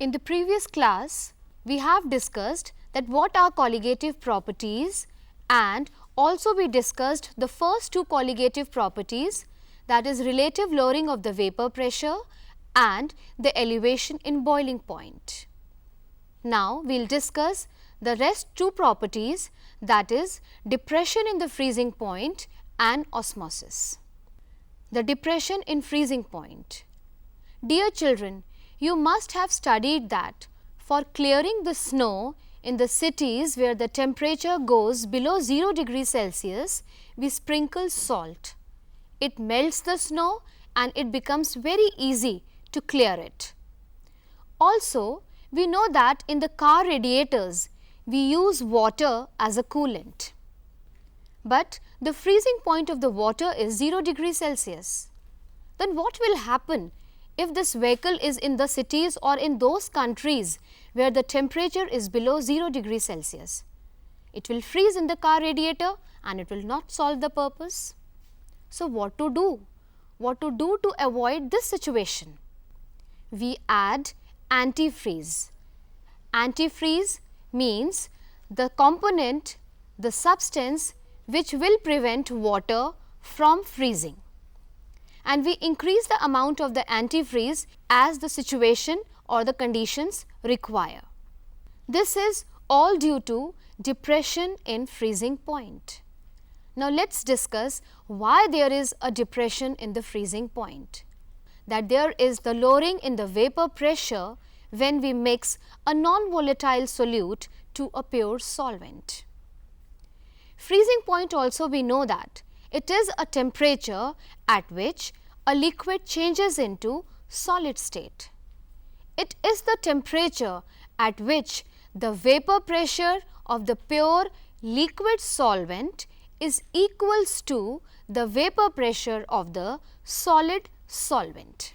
In the previous class, we have discussed that what are colligative properties, and also we discussed the first two colligative properties, that is relative lowering of the vapor pressure and the elevation in boiling point. Now, we will discuss the rest two properties, that is depression in the freezing point and osmosis. The depression in freezing point. Dear children, you must have studied that for clearing the snow in the cities where the temperature goes below 0 degrees Celsius, we sprinkle salt. It melts the snow and it becomes very easy to clear it. Also, we know that in the car radiators, we use water as a coolant. But the freezing point of the water is 0 degrees Celsius. Then what will happen if this vehicle is in the cities or in those countries where the temperature is below 0 degrees Celsius? It will freeze in the car radiator and it will not solve the purpose. So, what to do? What to do to avoid this situation? We add antifreeze. Antifreeze means the component, the substance which will prevent water from freezing, and we increase the amount of the antifreeze as the situation or the conditions require. This is all due to depression in freezing point. Now, let us discuss why there is a depression in the freezing point. That there is the lowering in the vapor pressure when we mix a non-volatile solute to a pure solvent. Freezing point also we know that it is a temperature at which a liquid changes into solid state. It is the temperature at which the vapor pressure of the pure liquid solvent is equals to the vapor pressure of the solid solvent.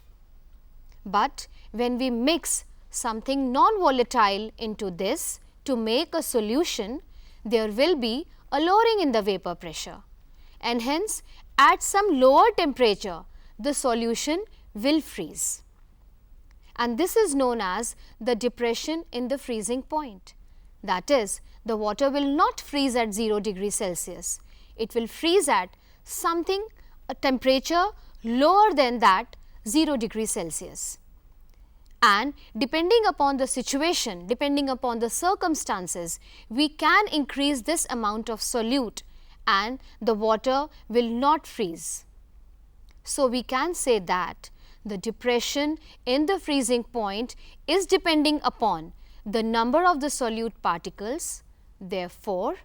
But when we mix something non-volatile into this to make a solution, there will be a lowering in the vapor pressure, and hence at some lower temperature the solution will freeze, and this is known as the depression in the freezing point. That is, the water will not freeze at 0 degrees Celsius, it will freeze at something, a temperature lower than that 0 degrees Celsius. And depending upon the situation, depending upon the circumstances, we can increase this amount of solute and the water will not freeze. So, we can say that the depression in the freezing point is depending upon the number of the solute particles. Therefore,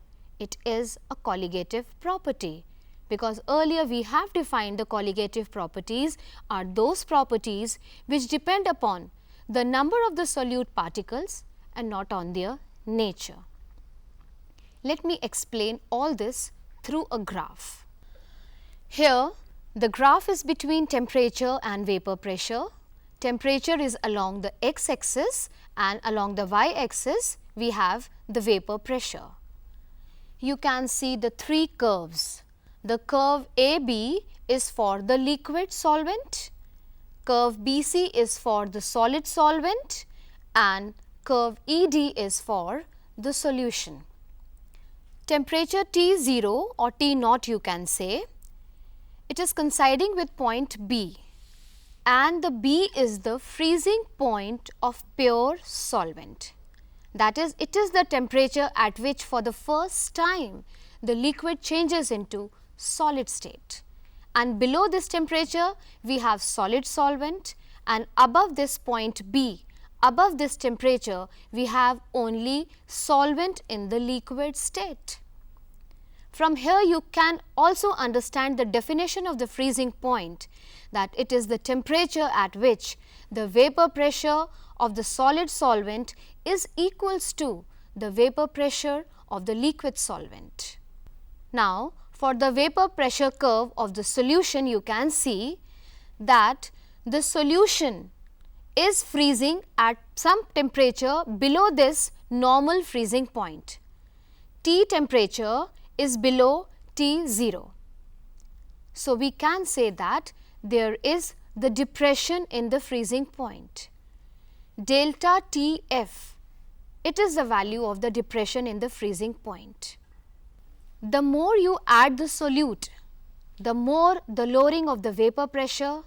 it is a colligative property, because earlier we have defined the colligative properties are those properties which depend upon the number of the solute particles and not on their nature. Let me explain all this through a graph. Here the graph is between temperature and vapor pressure. Temperature is along the x axis and along the y axis we have the vapor pressure. You can see the three curves. The curve AB is for the liquid solvent, curve BC is for the solid solvent, and curve ED is for the solution. Temperature T0 or T0 you can say, it is coinciding with point B, and the B is the freezing point of pure solvent. That is, it is the temperature at which for the first time the liquid changes into solid state, and below this temperature we have solid solvent, and above this point B, above this temperature we have only solvent in the liquid state. From here you can also understand the definition of the freezing point, that it is the temperature at which the vapor pressure of the solid solvent is equals to the vapor pressure of the liquid solvent. Now, for the vapor pressure curve of the solution, you can see that the solution is freezing at some temperature below this normal freezing point. T temperature is below T0. So, we can say that there is the depression in the freezing point. delta Tf, it is the value of the depression in the freezing point. The more you add the solute, the more the lowering of the vapor pressure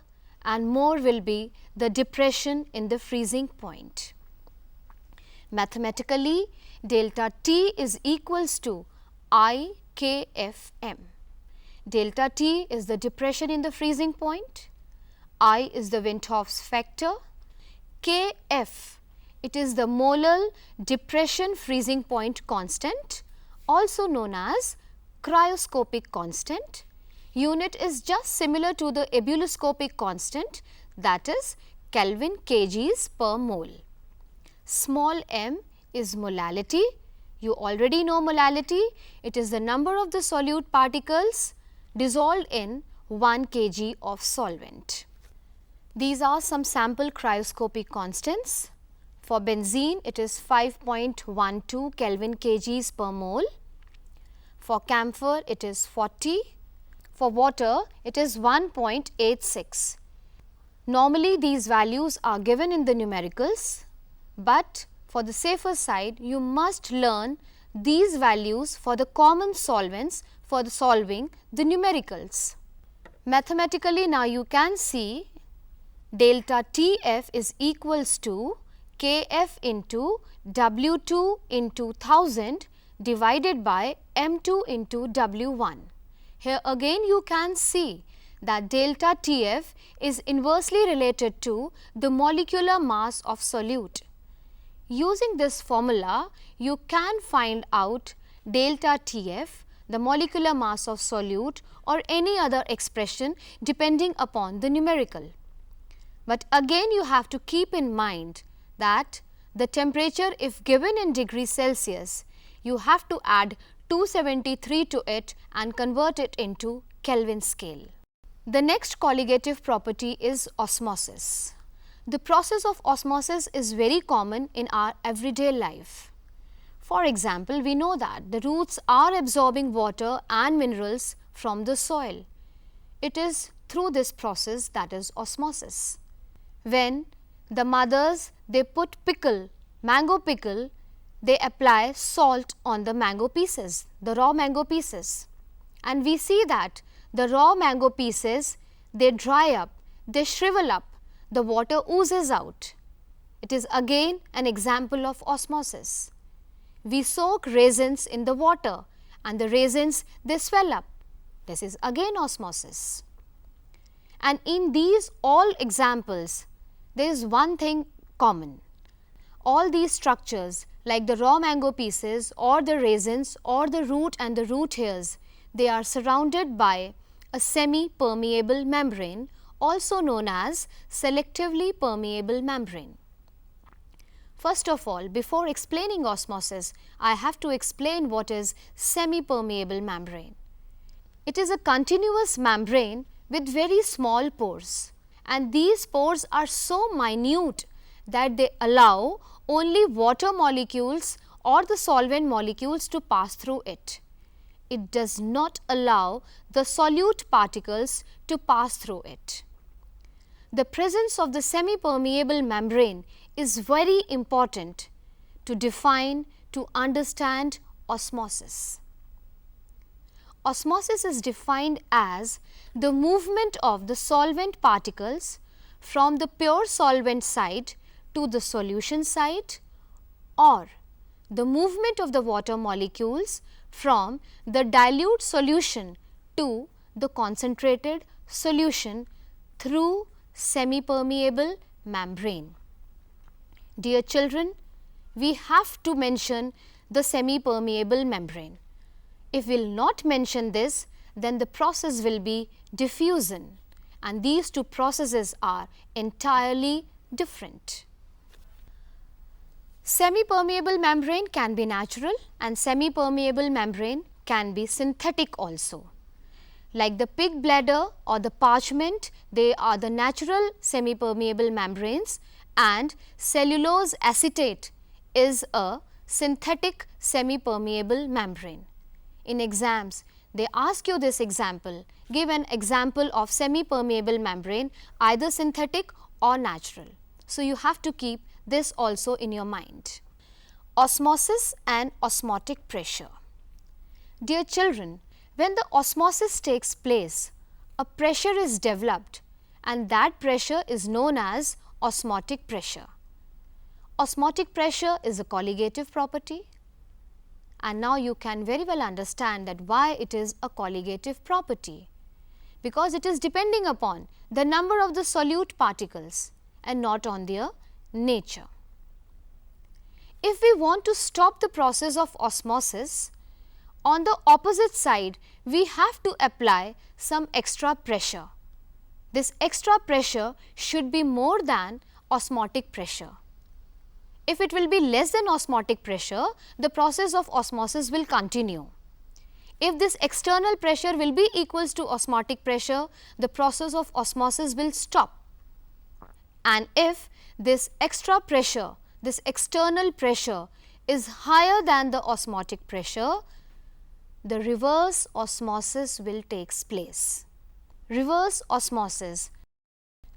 and more will be the depression in the freezing point. Mathematically, delta T is equals to IKFM. Delta T is the depression in the freezing point, I is the Windhoff's factor, Kf, it is the molar depression freezing point constant, also known as cryoscopic constant. Unit is just similar to the ebullioscopic constant, that is Kelvin kgs per mole. Small m is molality. You already know molality. It is the number of the solute particles dissolved in 1 kg of solvent. These are some sample cryoscopic constants. For benzene, it is 5.12 Kelvin kgs per mole. For camphor, it is 40. For water, it is 1.86. Normally, these values are given in the numericals, but for the safer side, you must learn these values for the common solvents for the solving the numericals. Mathematically, now you can see delta Tf is equals to Kf into W2 into 1000 divided by M2 into W1. Here again you can see that delta Tf is inversely related to the molecular mass of solute. Using this formula, you can find out delta Tf, the molecular mass of solute, or any other expression depending upon the numerical. But again you have to keep in mind that the temperature, if given in degrees Celsius, you have to add 273 to it and convert it into Kelvin scale. The next colligative property is osmosis. The process of osmosis is very common in our everyday life. For example, we know that the roots are absorbing water and minerals from the soil. It is through this process, that is osmosis. When the mothers, they put pickle, mango pickle, they apply salt on the mango pieces, the raw mango pieces. And we see that the raw mango pieces, they dry up, they shrivel up, the water oozes out. It is again an example of osmosis. We soak raisins in the water and the raisins, they swell up. This is again osmosis. And in these all examples, there is one thing common. All these structures like the raw mango pieces or the raisins or the root and the root hairs, they are surrounded by a semi-permeable membrane, also known as selectively permeable membrane. First of all, before explaining osmosis, I have to explain what is semi-permeable membrane. It is a continuous membrane with very small pores, and these pores are so minute that they allow only water molecules or the solvent molecules to pass through it. It does not allow the solute particles to pass through it. The presence of the semi-permeable membrane is very important to define, to understand osmosis. Osmosis is defined as the movement of the solvent particles from the pure solvent side to the solution side, or the movement of the water molecules from the dilute solution to the concentrated solution through semi-permeable membrane. Dear children, we have to mention the semi-permeable membrane. If we will not mention this, then the process will be diffusion, and these two processes are entirely different. Semi-permeable membrane can be natural and semi-permeable membrane can be synthetic also. Like the pig bladder or the parchment, they are the natural semi-permeable membranes, and cellulose acetate is a synthetic semi-permeable membrane. In exams, they ask you this example, give an example of semi-permeable membrane, either synthetic or natural. So, you have to keep this also in your mind. Osmosis and osmotic pressure. Dear children, when the osmosis takes place, a pressure is developed and that pressure is known as osmotic pressure. Osmotic pressure is a colligative property, and now you can very well understand that why it is a colligative property, because it is depending upon the number of the solute particles and not on their nature. If we want to stop the process of osmosis, on the opposite side we have to apply some extra pressure. This extra pressure should be more than osmotic pressure. If it will be less than osmotic pressure, the process of osmosis will continue. If this external pressure will be equals to osmotic pressure, the process of osmosis will stop. And if this extra pressure, this external pressure is higher than the osmotic pressure, the reverse osmosis will take place. Reverse osmosis,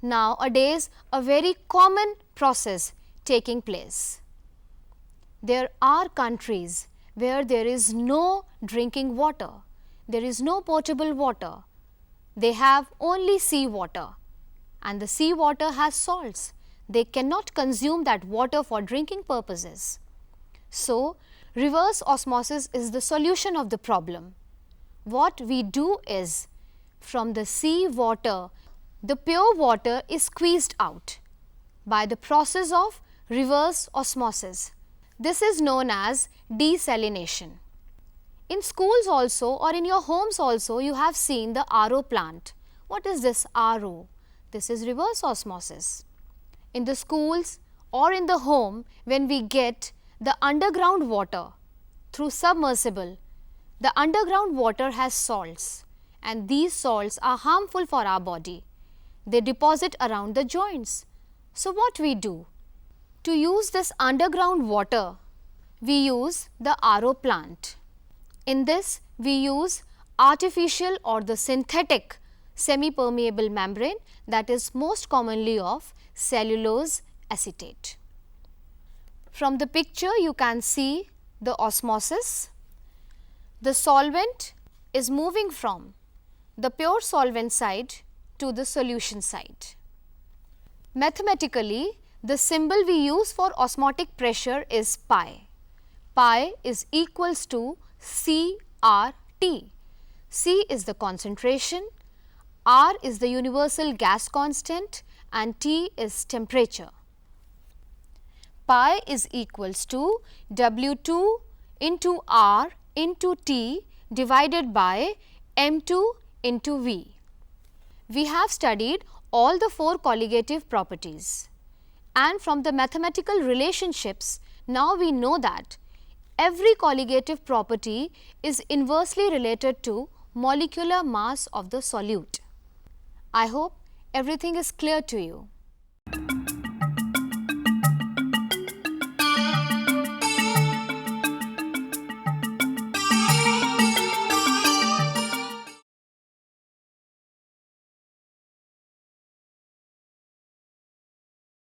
nowadays a very common process taking place. There are countries where there is no drinking water, there is no potable water, they have only sea water, and the sea water has salts. They cannot consume that water for drinking purposes. So, reverse osmosis is the solution of the problem. What we do is, from the sea water, the pure water is squeezed out by the process of reverse osmosis. This is known as desalination. In schools also or in your homes also you have seen the RO plant. What is this RO? This is reverse osmosis. In the schools or in the home, when we get the underground water through submersible, the underground water has salts, and these salts are harmful for our body. They deposit around the joints. So what we do? To use this underground water, we use the RO plant. In this, we use artificial or the synthetic semi-permeable membrane, that is most commonly of cellulose acetate. From the picture you can see the osmosis. The solvent is moving from the pure solvent side to the solution side. Mathematically, the symbol we use for osmotic pressure is pi. Pi is equals to CRT. C is the concentration, R is the universal gas constant, and T is temperature. Pi is equals to W2 into R into T divided by M2 into V. We have studied all the four colligative properties, and from the mathematical relationships, now we know that every colligative property is inversely related to molecular mass of the solute. I hope everything is clear to you.